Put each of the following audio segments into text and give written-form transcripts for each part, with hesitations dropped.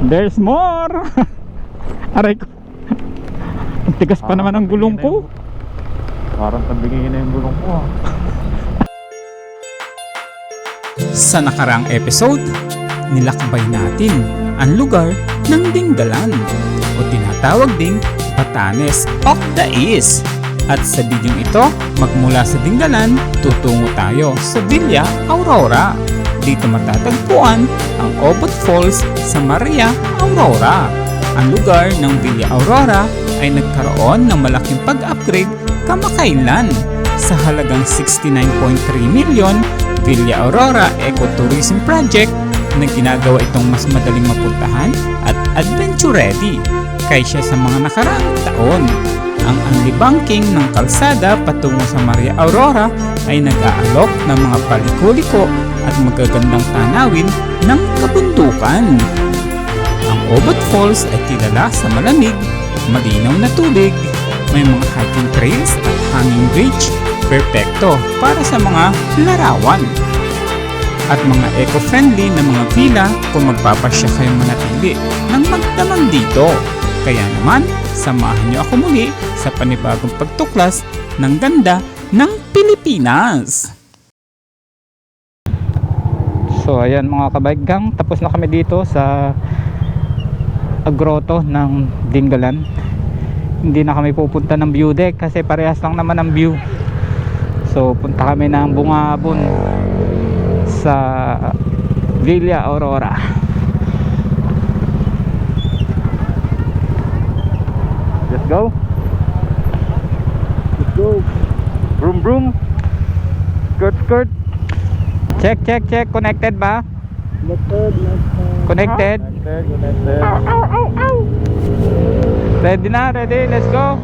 There's more. Aray ko. Ang tigas pa naman ang gulong ko. Parang tabingin na yung gulong ko ah. Sa nakaraang episode, nilakbay natin ang lugar ng Dingalan o tinatawag ding Batanes of the East. At sa bidyong ito, magmula sa Dingalan, tutungo tayo sa Villa Aurora. Dito matatagpuan ang Obot Falls sa Maria Aurora. Ang lugar ng Villa Aurora ay nagkaroon ng malaking pag-upgrade kamakailan. Sa halagang 69.3 million, Villa Aurora Ecotourism Project na ginagawa itong mas madaling mapuntahan at adventure ready kaysa sa mga nakaraang taon. Ang unli-banking ng kalsada patungo sa Maria Aurora ay nag-aalok ng mga paliko-liko at magagandang tanawin ng kabundukan. Ang Obot Falls ay kilala sa malamig, malinaw na tubig, may mga hiking trails at hanging bridge, perpekto para sa mga larawan. At mga eco-friendly na mga villa kung magpapasya kayong manatili ng magdamag dito. Kaya naman, samahan niyo ako muli sa panibagong pagtuklas ng ganda ng Pilipinas. So ayan mga kabaigang, tapos na kami dito sa grotto ng Dingalan. Hindi na kami pupunta ng view deck kasi parehas lang naman ang view. So punta kami ng Bungabon sa Villa Aurora. Let's go. Let's go. Vroom vroom. Skirt skirt. Check, check, check. Connected ba? Connected? Connected. Ready na, ready. Let's go.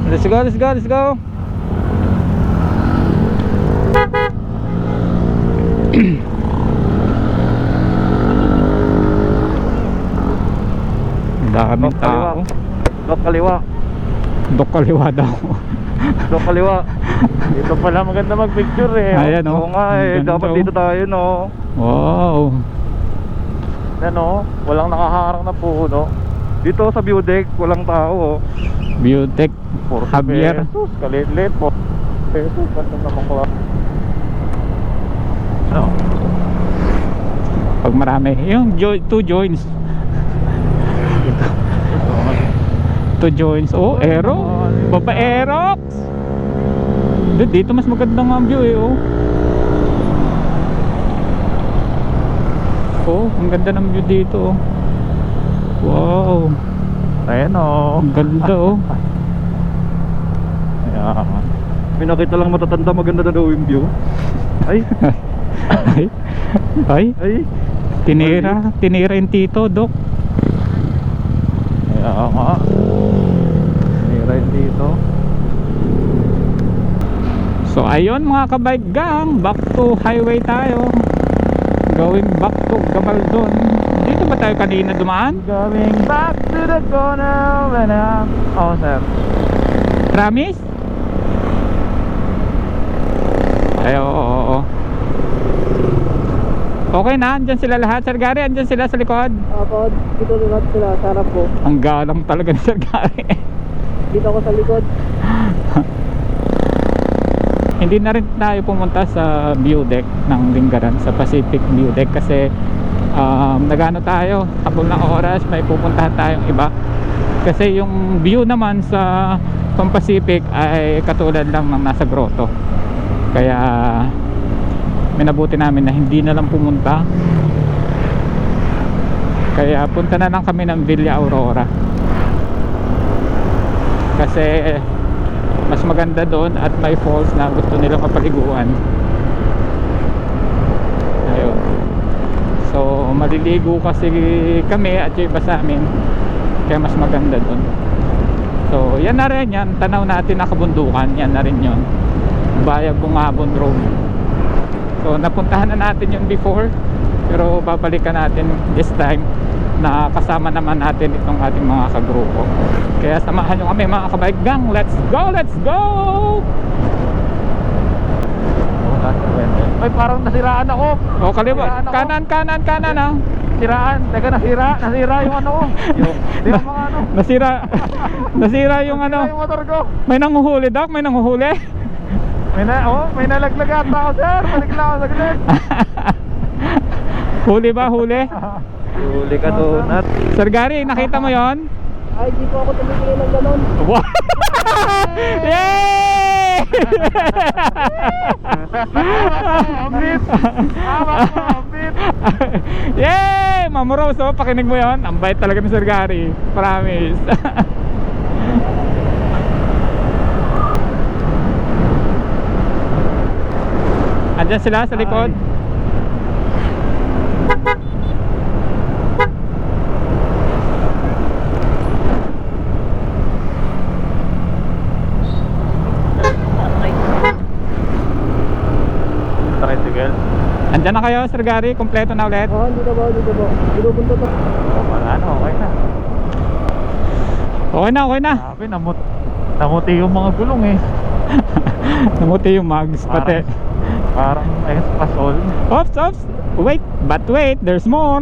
Let's go, let's go, let's go. Daming tao. Dok kaliwa. Dok kaliwa daw. Dok kaliwa. Dito pala maganda mag-picture eh. Ayan, oh. Oo nga eh. Ganda, Dapat oh. dito tayo no. Wow. Yan oh. Walang nakaharang na puno. Dito sa view deck, walang tao oh. Biotech 40 Javier. pesos. Kalit-lit po. Pesos. Ganda naman ko. Ano? Pag marami. Yung two joints. Two joints. Oh, aero. Baba aerox. Dito mas maganda nga ang view eh oh. Oh, ang ganda ng view dito oh. Wow. Ayan oh. Ang ganda oh. Ayan. May nakita lang matatanda, maganda na daw yung view. Ay. Ay. Ay. Ay. Tinira yung tito, Dok. Ayan nga. Tinira yung dito. So ayun mga kabike gang, back to highway tayo. Going back to Gabaldon. Dito ba tayo kanina dumaan? Going back to the corner when I'm... Oh, sir. Promise? Ay, oo. Okay na, andyan sila lahat. Sir Gary, andyan sila sa likod. Opo, dito lahat sila sa harap ko. Ang galang talaga ni Sir Gary. Dito ako sa likod. Hindi na rin tayo pumunta sa view deck ng Dingalan, sa Pacific view deck kasi nagano tayo, habol ng oras, may pupuntahan tayong iba. Kasi yung view naman sa Pacific ay katulad lang ng nasa grotto. Kaya minabuti namin na hindi na lang pumunta. Kaya punta na lang kami ng Villa Aurora. Kasi mas maganda doon at may falls na gusto nilang mapaliguan. Ayun. So maliligo kasi kami at yung iba sa amin. Kaya mas maganda doon. So yan na rin yan. Tanaw natin na kabundukan. Yan na rin yun. Bayag Bungabon Road. So napuntahan na natin yun before. Pero babalikan natin this time na kasama naman natin itong ating mga kagrupo. Kaya samahan nyo kami mga kabike gang. Let's go! Let's go! Ay, parang nasiraan ako. O kaliwa. Kanan, kanan, kanan ah. siraan. Teka, nasira yung ano ko. Yung mga ano. Nasira yung ano. Nasira yung motor ko. May nanguhuli, Doc? May nanguhuli? May nalaglag ata ako, sir. Balik lang ako saglit. Huli ba? Huli? Huli ka donut. Sir Gary, nakita mo yon? Ay, di po ako tumingin ng ganon. Wow! Yay! Ambit! Ambit! Yay! Mamuros, oh, pakinig mo yon. Ang bait talaga ni Sir Gary. Promise. Andyan sila sa likod. Tricycle. Andyan na kayo, Sir Gary. Kompleto na ulit. Oh, dito po. Pinupunta to. Wala na, okay na. Okay na, okay na. Sabi, namuti yung mga gulong eh. Namuti yung mags pati. Parang espasol. Oops, oops. Wait, but wait, there's more.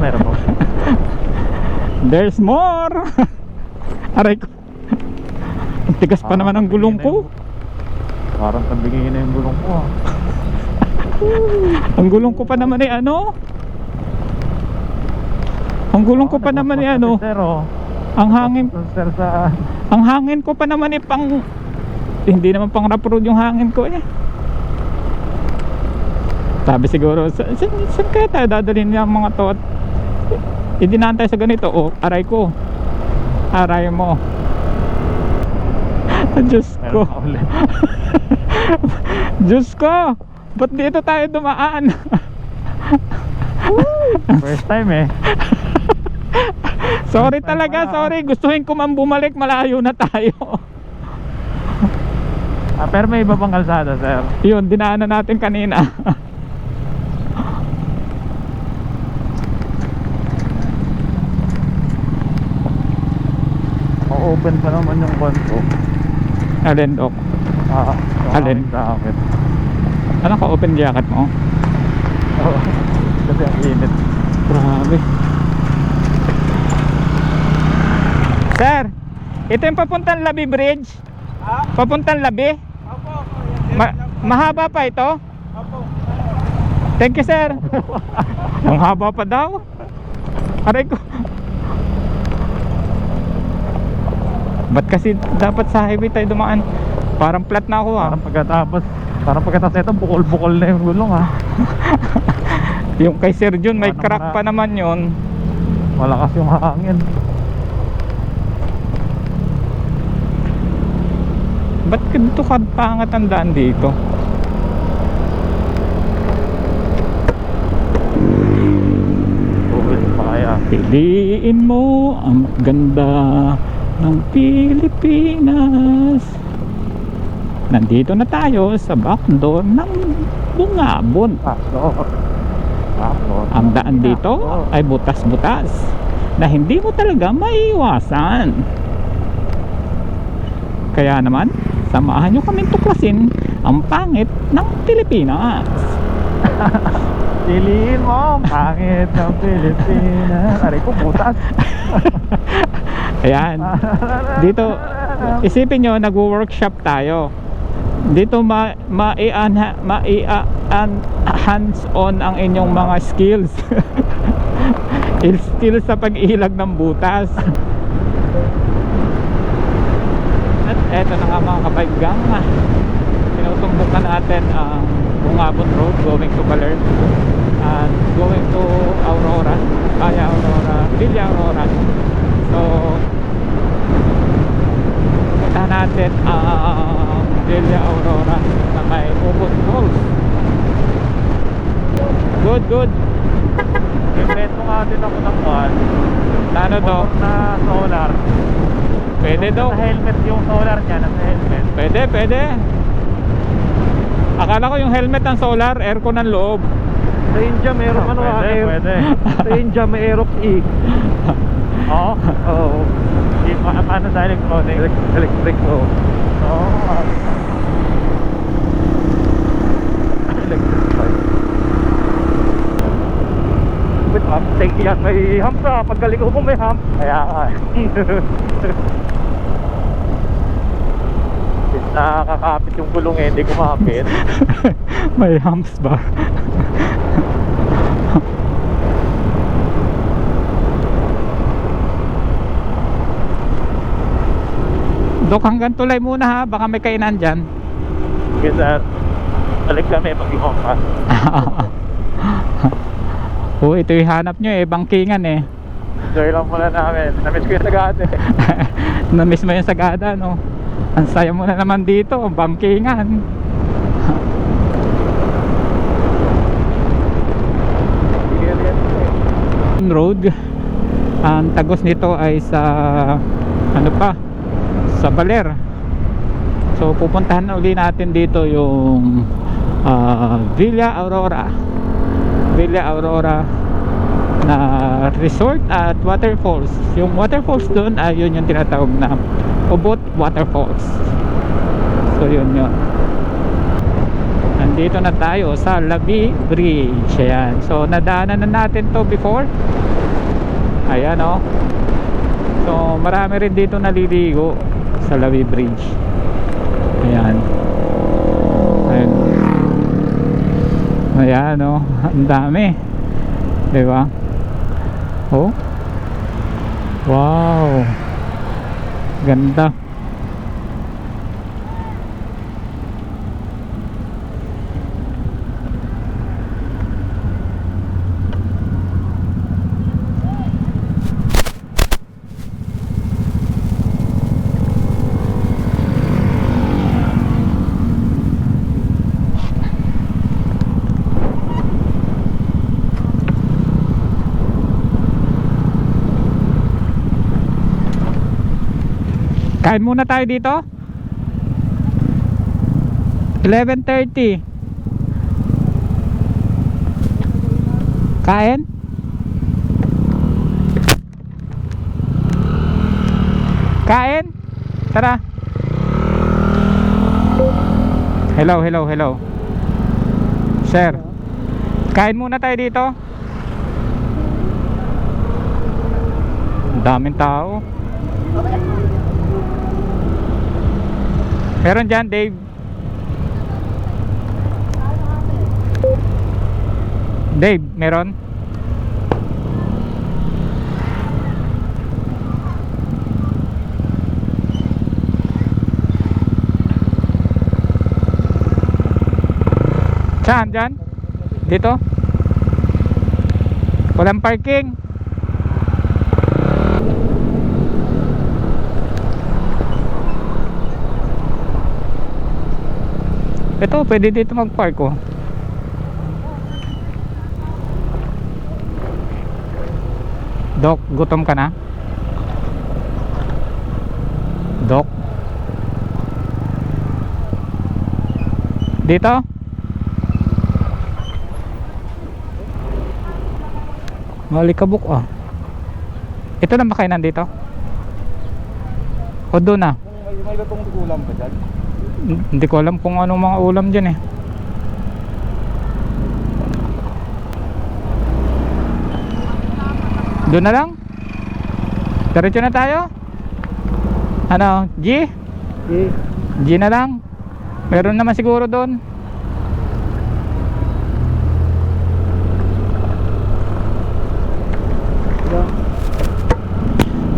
Meron po. There's more. Aray ko. Ang tigas pa naman ang gulong ko. Parang tabingin na yung gulong ko ah. Ang gulong ko pa naman eh ano? Ang gulong ko pa naman eh ano? Pero Ang hangin, sir sa ang hangin ko pa naman eh pang hindi naman pang rough road yung hangin ko eh. Sabi siguro, saan kaya tayo dadalhin yung mga to? Idinaan tayo sa ganito. Oh, aray ko. Aray mo. Diyos ko. Diyos ko. Ba't dito tayo dumaan? first time eh. Sorry talaga, sorry. Gustuhin ko man bumalik, malayo na tayo. Pero may iba pang kalsada, sir. Yun, dinaanan natin kanina. Open pa naman yung konto. Alin, Doc? Alin? Sa akin. Ano ka open jacket mo? Oo. Kasi ang init. Grabe. Sir, ito yung papuntang Labi Bridge? Papuntang Labi? Mahaba pa ito? Thank you, sir. Ang haba pa daw. Aray ko. Ba't kasi dapat sa highway tayo dumaan? Parang flat na ako ah. Parang pagkatapos nito bukol-bukol na yung gulong ah. Yung kay Sir Jun may Parang crack pa naman yun. Malakas yung hangin. Ba't ganito pangat ang daan dito? Bukol pa kaya. Piliin mo ang ganda ng Pilipinas. Nandito na tayo sa backdoor ng Bungabon. Ang daan dito ay butas-butas na hindi mo talaga maiiwasan. Kaya naman, samahan nyo kaming tuklasin ang pangit ng Pilipinas. Piliin mo ang pangit ng Pilipinas. Aray ko, butas. Ayan. Dito, isipin nyo, nag-workshop tayo. Dito hands-on ang inyong mga skills. Skills sa pag-ilag ng butas. At eto na nga mga kabaigang, tinutumbok na natin ang Bungabon Road going to Baler and going to Aurora, Villa Aurora. So punta natin ang Villa Aurora na may Ubon Falls. Good. Invento nga din ako ng one. Ano to? Na solar. Pwede daw. Nasa helmet yung solar niya, nasa helmet. Pwede. Akala ko yung helmet ang solar, aircon ang loob. Sa India meron Pwede. Sa India may Aerox E. Oo. Oo. Paano sa electronic? Electric oh. Oo. Electric bike. Take yan, may hump sa paggaling mo may hump. Kaya nga. Nakakapit yung gulong eh, hindi kumapit. May humps ba? Dok, hanggang tulay muna ha, baka may kainan dyan. Sige sir, balik kami mag-ihompas. Oo, ito yung hanap nyo eh, bangkingan eh. Enjoy lang muna namin, namiss ko yung Sagada eh. Namiss mo yung Sagada, no? Ang saya mo na naman dito, bangkingan. Road, ang tagos nito ay sa ano pa, sa Baler. So pupuntahan na uli natin dito yung Villa Aurora na resort at waterfalls. Yung waterfalls doon ay yun yung tinatawag na Ubot Waterfalls. So yun. Nandito na tayo sa Labi Bridge. Ayan. So nadaanan na natin to before. Ayan o. So marami rin dito naliligo sa Labi Bridge. Ayan. Ayan. Ayan o. Ang dami. Diba? Oh. Wow. Ganda. Kain muna tayo dito. 11:30. Kain? Kain? Tara. Hello. Sir. Kain muna tayo dito. Ang daming tao. Meron dyan, Dave. Dave, meron? Saan? Dyan? Dito? Walang parking. Ito, pwede dito mag-park oh. Doc, gutom ka na? Doc? Dito? Malikabok ah. Ito na makainan dito? O doon na? May lutong ulam ba dyan? Hindi ko alam kung anong mga ulam dyan eh. Doon na lang? Diretso na tayo? Ano? G? G na lang? Meron naman siguro doon.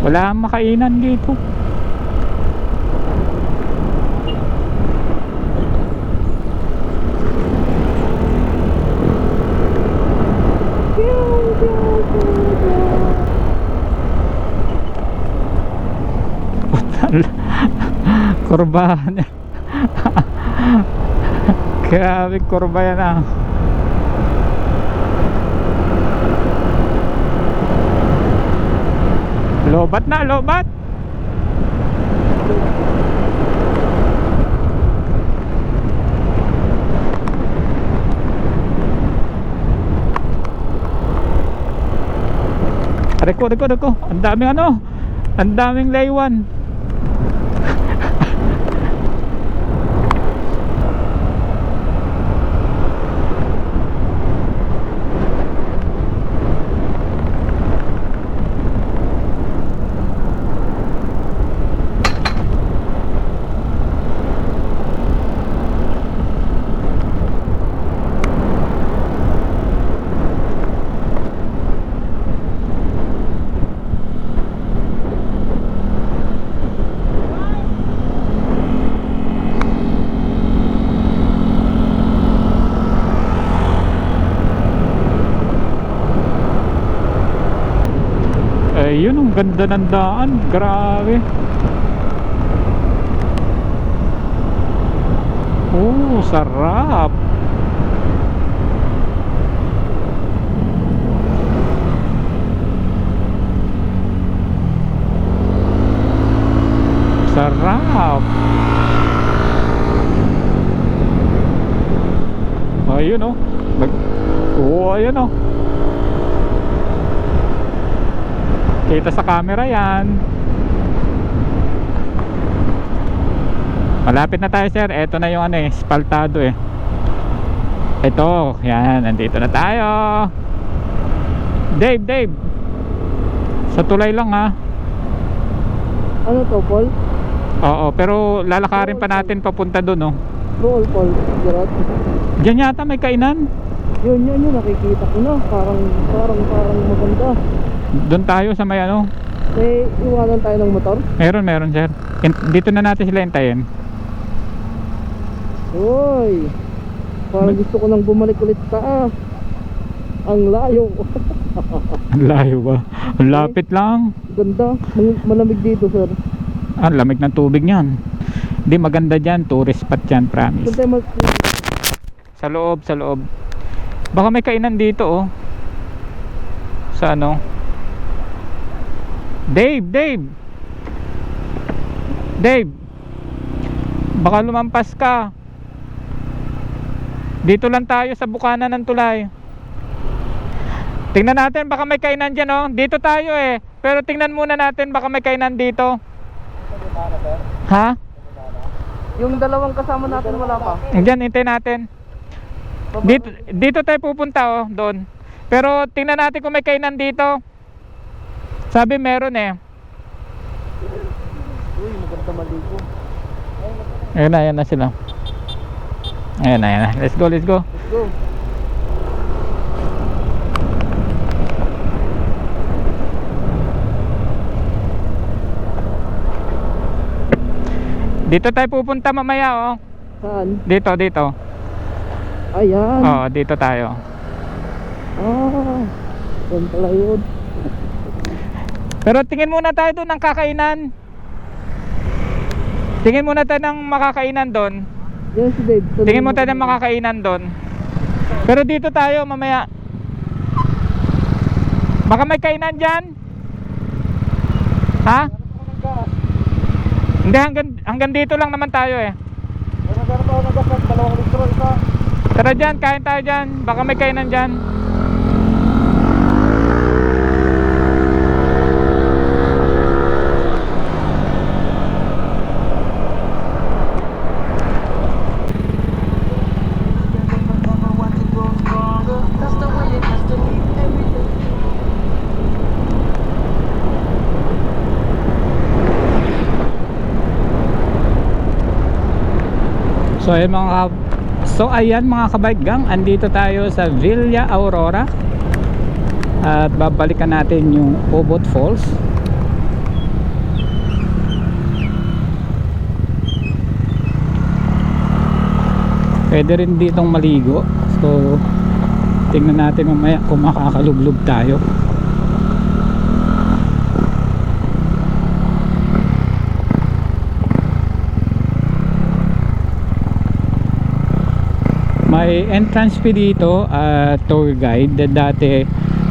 Wala ang makainan dito. Kurbahan. Grabe kurba yan ah. Lobat na, lobat. Reko. Ang daming ano. Ang daming laywan. Ayun, ang ganda ng daan. Grabe. Oh, sarap. Sarap. Ayun oh. Oh, ayun oh. Kita sa camera yan. Malapit na tayo sir. Ito na yung ano eh, spaltado eh. Ito, yan, nandito na tayo. Dave. Sa tulay lang ha. Ano to, Paul? Oo, pero lalakarin pa natin papunta doon oh. Roll, Paul. Gerard. Diyan yata may kainan. Yun, nakikita ko na. Parang maganda. Doon tayo sa may ano. May iwanan tayo ng motor. Meron sir. Dito na natin sila hintayin. Uy. Parang gusto ko nang bumalik ulit sa ang layo. Ang layo ba? Ang lapit lang. Ganda. Malamig dito, sir. Ang lamig ng tubig niyan. Hindi maganda dyan. Tourist spot dyan, promise. Saan tayo Sa loob. Baka may kainan dito oh. Sa ano? Dave. Baka lumampas ka. Dito lang tayo sa bukana ng tulay. Tingnan natin baka may kainan dyan oh. Dito tayo eh. Pero tingnan muna natin baka may kainan dito. Ha? Yung dalawang kasama natin wala pa. Diyan, hintay natin. Dito tayo pupunta oh, doon. Pero tingnan natin kung may kainan dito. Sabi meron eh. Uy, maganda maligo. Ayan na sila. Ayan na. Let's go. Let's go. Dito tayo pupunta mamaya oh. Saan? Dito. Ayan. Oo, dito tayo. Yan pala yun. Pero tingin muna tayo doon ng kakainan. Tingin muna tayo ng makakainan doon. Yan si Dave. Tingin muna tayo ng makakainan doon. Pero dito tayo mamaya. Baka may kainan dyan. Ha? Hindi, hanggang dito lang naman tayo eh. Tara dyan, kain tayo dyan. Baka may kainan dyan. So ayan mga kabike gang, andito tayo sa Villa Aurora at babalikan natin yung Obot Falls. Pwede rin ditong maligo, so tingnan natin mamaya kung makakalublog tayo. May entrance fee dito at tour guide. Dati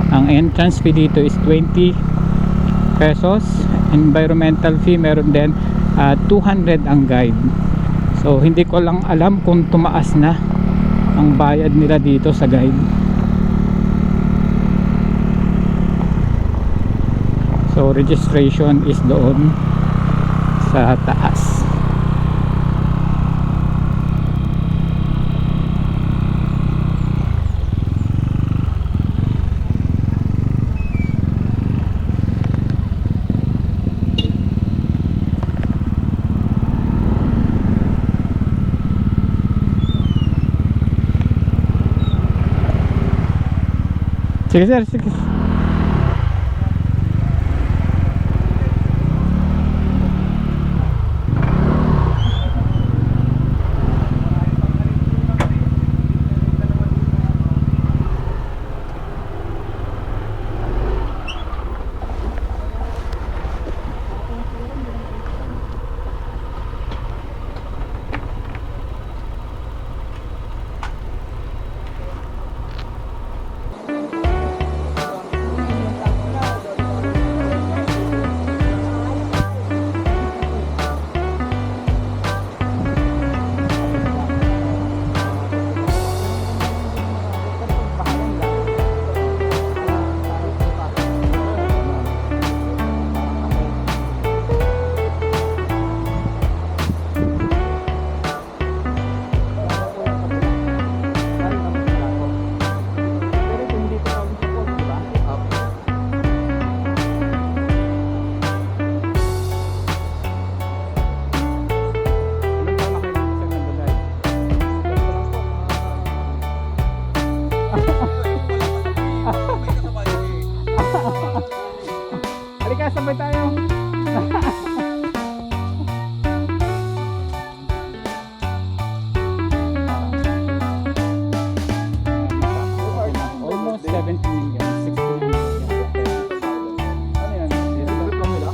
ang entrance fee dito is 20 pesos. Environmental fee meron din 200 ang guide. So hindi ko lang alam kung tumaas na ang bayad nila dito sa guide. So registration is doon sa taas. Sige sir, sige. sabay tayo. Almost 70 million, 69 million. Ano yan? Discount lang nila?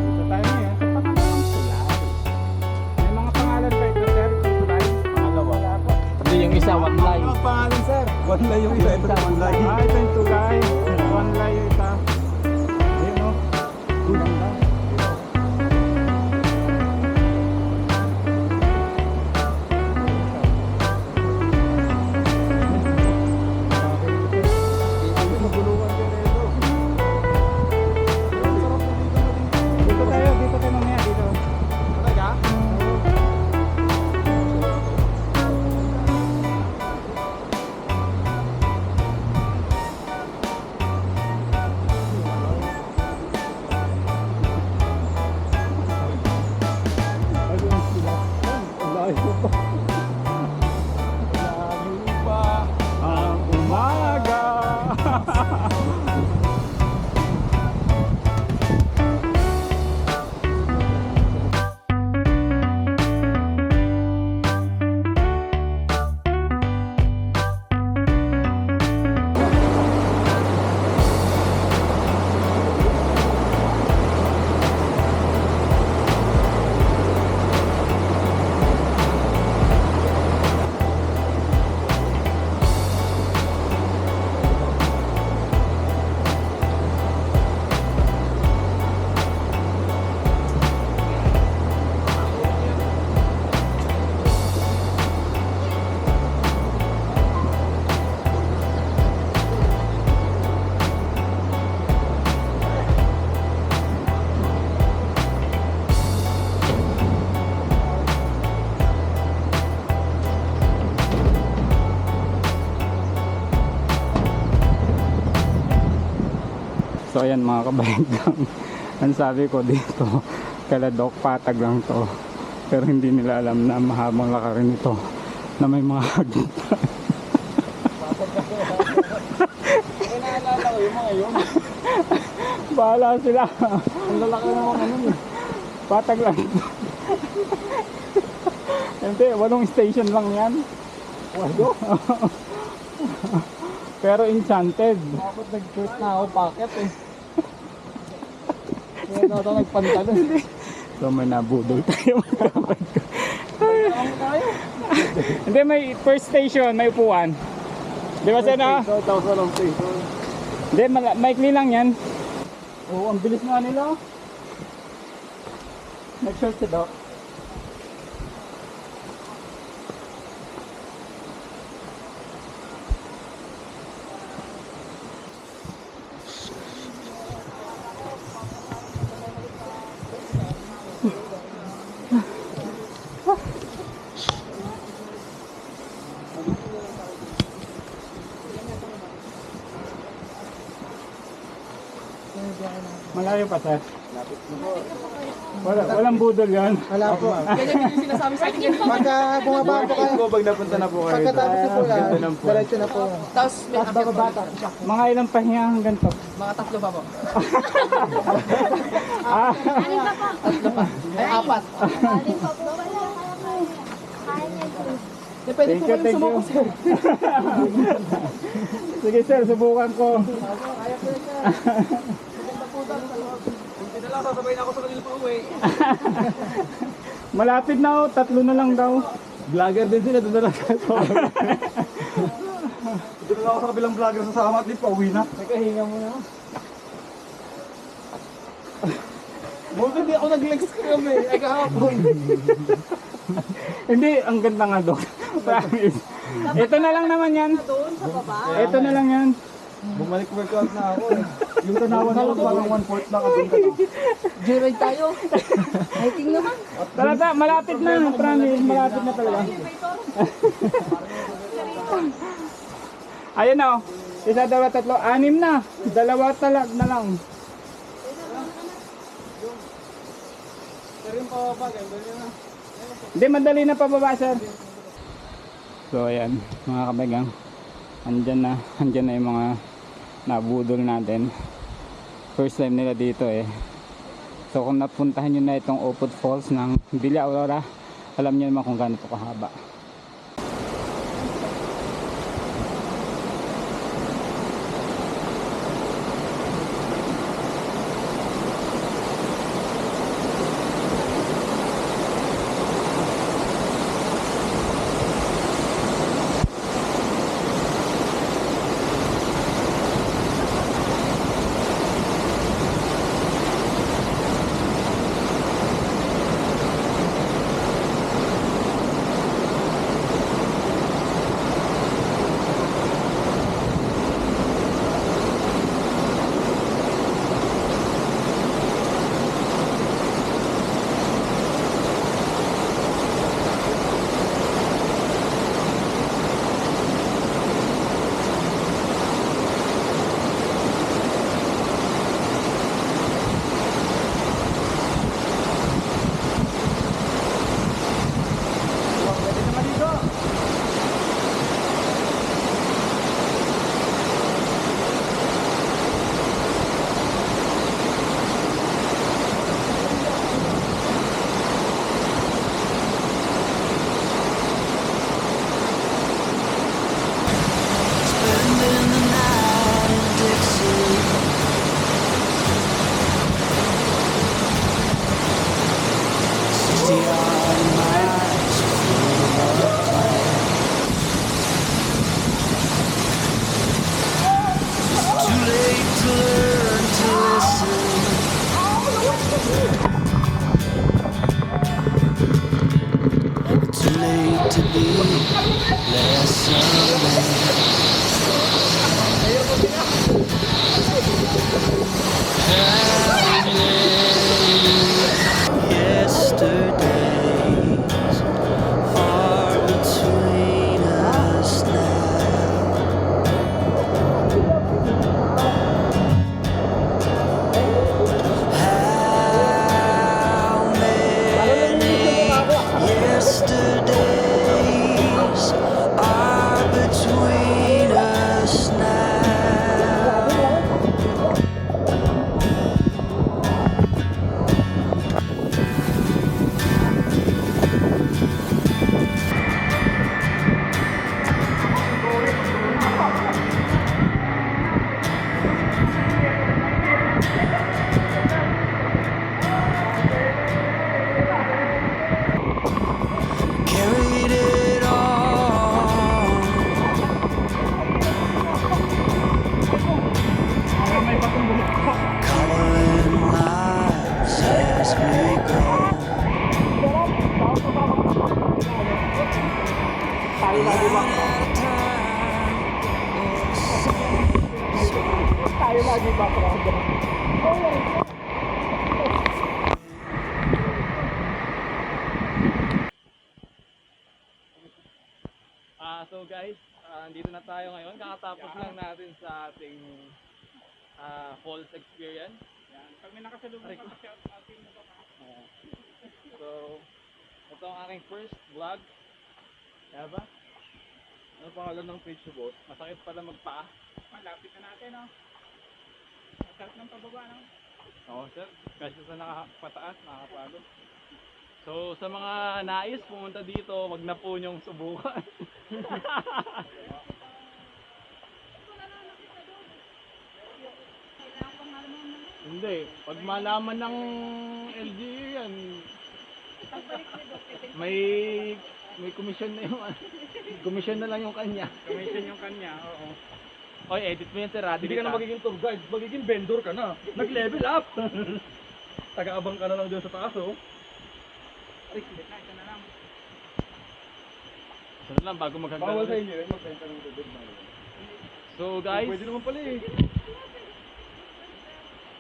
Dito tayo ngayon sa pangalawang sulay. May mga pangalan ba ito, sir? Sa sulay? Pangalawa. Hindi yung isa, one line. Ang pangalan sir. One line yung isa. Ito one line. Ah, ito yung tulay. One lay yung isa. Ayun o. Kulang lang. Dito tayo mamaya dito. Talaga? Ang umaga. So ayan mga kabaligang, ang sabi ko dito, Kaladok patag lang to. Pero hindi nila alam na mahabang lakarin ito na may mga hagitan. Naalala ko yung mga yun. Bahala sila. Ang lalaki naman ano eh. Patag lang ito. Hindi, 8 station lang yan. Walo. Pero enchanted. Dapat nag-shirt na ako, packet eh. Kaya daw nagpantalon. So may nabudol tayo mga kabaligang. Ano tayo? Hindi, may first station, may upuan. Di ba sana? Tapos walang station. Hindi, maikli lang yan. Oo, ang bilis nga nila. Nag-short si Doc. Malayo pa, sir. Walang budol yan. Wala po. Ganyan yung sinasabi sa akin. Pagka bumaba po kayo, Pag napunta na po kayo. pagkatapos na po yan, Ganda ng po. diretso na po. Tapos may Tapos bababa. Mga ilang pahinga hanggang to. mga tatlo pa po. Ah, Tatlo pa. Ay, apat. Depende thank po you, kayo thank you. sumuko, sir. Sige sir, subukan ko. Hindi na lang, sasabay na ako sa kanila pa uwi. Malapit na, 3 na lang daw. Vlogger din sila, doon na lang kayo. Doon na ako sa kabilang vlogger sasama at di pa uwi na. Nakahinga mo na. Buti hindi ako nag-legs kami. Ay kahapon. Hindi, ang ganda nga doon. Promise. Ito na lang naman yan. Doon sa baba. Ito na lang yan. Bumalik workout na ako eh. Yung tanawan ako parang 1/4 na doon ka na. Joyride tayo. Hiking naman. Talaga, malapit na. Promise, malapit na talaga. Ayan na, oh. 1, 2, 3, 6 na. 2 talag na lang. Hindi, madali na pababa, sir. So, ayan, mga kabagang. Andyan na yung mga nabudol natin. First time nila dito eh. So, kung napuntahan nyo na itong Opod Falls ng Villa Aurora, alam nyo naman kung gaano ito kahaba. Carried it on. Coloring lives as we go. One at a So guys, andito na tayo ngayon. Kakatapos lang natin sa ating falls experience. Pag may nakasalubong ka, shout outin mo ba? So, ito ang aking first vlog. Kaya ba? Ano pangalan ng page mo, boss? Masakit pala magpaa. Malapit na natin, no? Masarap ng pababa, no? Oo, sir. Kasi sa nakapataas, nakakapagod. So, sa mga nais pumunta dito, wag na po niyong subukan. Hindi. Pag malaman ng LGU yan, may commission na yung commission na lang yung kanya. Commission yung kanya, oo. Oy, edit mo yan, sir. Hindi ka na magiging tour guide, magiging vendor ka na. Nag-level up. Taga-abang ka na lang dyan sa taas, oh. Ito na lang. Saan lang, bago maghagdan. Bawal sa inyo, eh. Magbenta ng tubig. So, guys, Pwede naman pala, eh.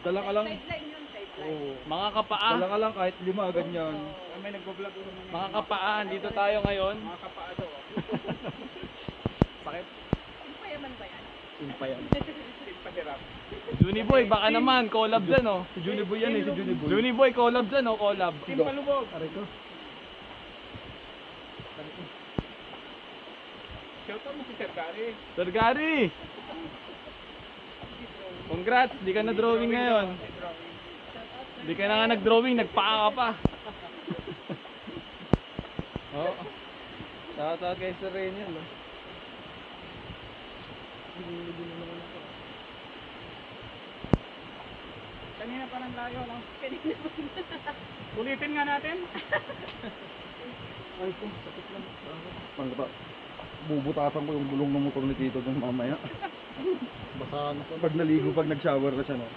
Dala ka lang. Oo. mga kapaa, Dala ka lang kahit 5, ganyan. May nagbo-vlog ko naman. mga kapaa, dito tayo ngayon. Mga kapaa daw. Bakit? Juniboy, baka naman, collab dyan, oh. Si Juniboy yan, eh, si Juniboy. Juniboy, collab dyan, oh, collab. Team Palubog. Shoutout mo si Sir Gary. Sir Gary! Congrats, di ka na drawing ngayon. Di ka na nga nag-drawing, nagpaka ka pa. Oo. Shoutout kay Sir Reniel, oh. Kanina pa ng layo, no? Ulitin nga natin. Bubutasan ko yung gulong ng motor ni Tito dun mamaya. Baka pag naligo, pag nag-shower na siya, no?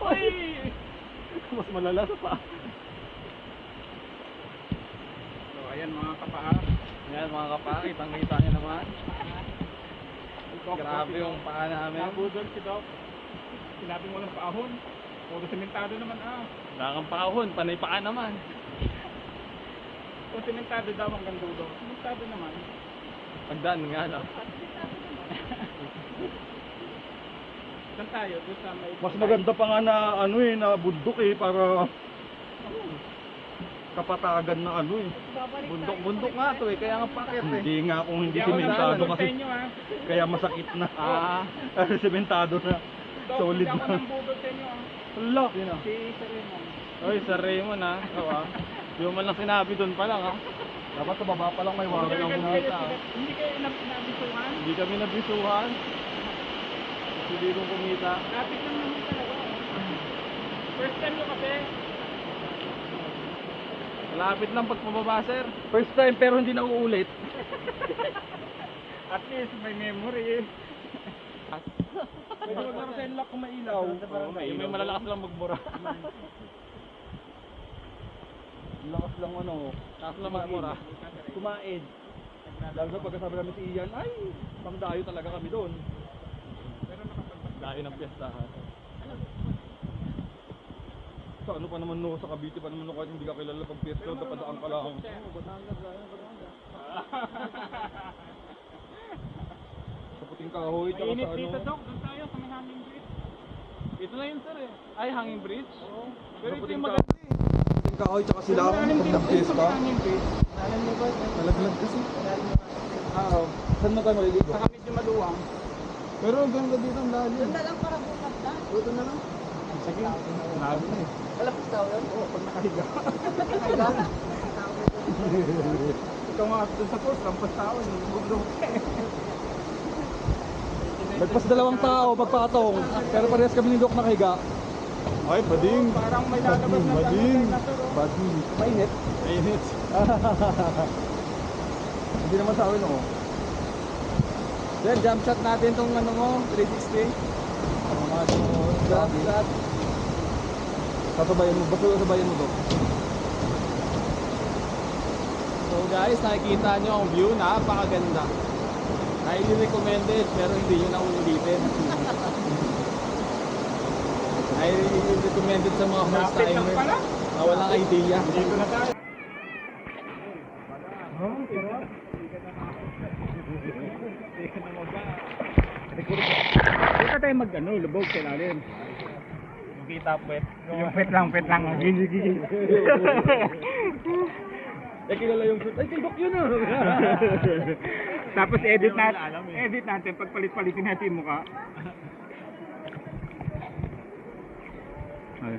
Uy! Mas malala sa pa. So, ayan mga kapaa. Yan mga kapaki, kitang-kita nyo naman. Grabe yung paa namin. Nabudol si Doc. Sinabi mo ng paahon. Puro sementado naman Wala kang paahon, panay paa naman. Kung sementado daw hanggang dulo. Sementado naman. Pagdaan nga lang. Saan tayo? Doon sa may... Mas maganda pa nga na ano eh, na bundok eh, para kapatagan na ano eh. Bundok nga to eh, kaya nga pakit eh. Hindi nga kung hindi Hindi ako sementado nabudol sa kasi inyo, ha? kaya masakit na. Kasi sementado na. Doc, Solid hindi ako na. nang budol sa inyo, ha? Hala. Si Sir Raymond. Oy, Sir Raymond ha. Ikaw ha. Di mo man lang sinabi doon pa lang ha. Dapat sa baba pa lang may wari ang bunata. Hindi kayo nabisuhan. Hindi kami nabisuhan. Hindi kong kumita. Lapit lang naman talaga. First time nyo kasi. Malapit lang pag pababa, sir. First time pero hindi na uulit. At least may memory. Pwede maglaro sa lock kung may ilaw. May malalakas lang magmura. Lakas lang ano. Lakas lang magmura. Kumain. Lalo na pagkasabi namin si Ian, ay, pangdayo talaga kami doon. Dahil ng piyestahan. Sa ano pa naman no, sa Cavite pa naman no, kahit hindi ka kilala pag piyesta, napadaan ka lang. Sa puting kahoy, tsaka Mainit sa dito, ano. Doc. Doon tayo sa may hanging bridge. Ito na yun, sir eh. Ay, hanging bridge? Oo. Pero Sa ito puting yung maganda eh. puting kahoy, tsaka sila ako Malalim pag dito sa nag-piyesta. may hanging bridge. Nalaglag kasi. Saan mo tayo maliligo? Saka medyo maluwang. Pero ang ganda dito ang lalim. Doon na lang para bukas na. Ito na lang. Sige. Labi na eh. Malapit tao yun? Oo, pag nakahiga. Nakahiga. Ikaw nga doon sa post, lampas tao. Bundok eh. Nagpas dalawang tao, magpakatong. Pero parehas kami ni Doc nakahiga. Ay, bading. Parang may lalabas na Bading. dinosaur, oh. Bading. Mainit. Mainit. Hindi naman sa akin, oh. Then, jump shot natin tong ano mo, 360. Jump shot. Sasabayan mo, basta sasabayan mo, Doc. So guys, nakikita nyo ang view, napakaganda. Highly recommended, pero hindi nyo na uulitin. Highly recommended sa mga first Lapit lang timer pala. na walang idea. Dito na tayo. Dito tayo mag-ano, lubog sa ilalim. Kita puwet. Yung pet lang. Gigi. Eh, kilala yung shoot. Ay, kay Doc yun, ah. Tapos edit natin, pagpalit-palitin natin yung mukha. Ay.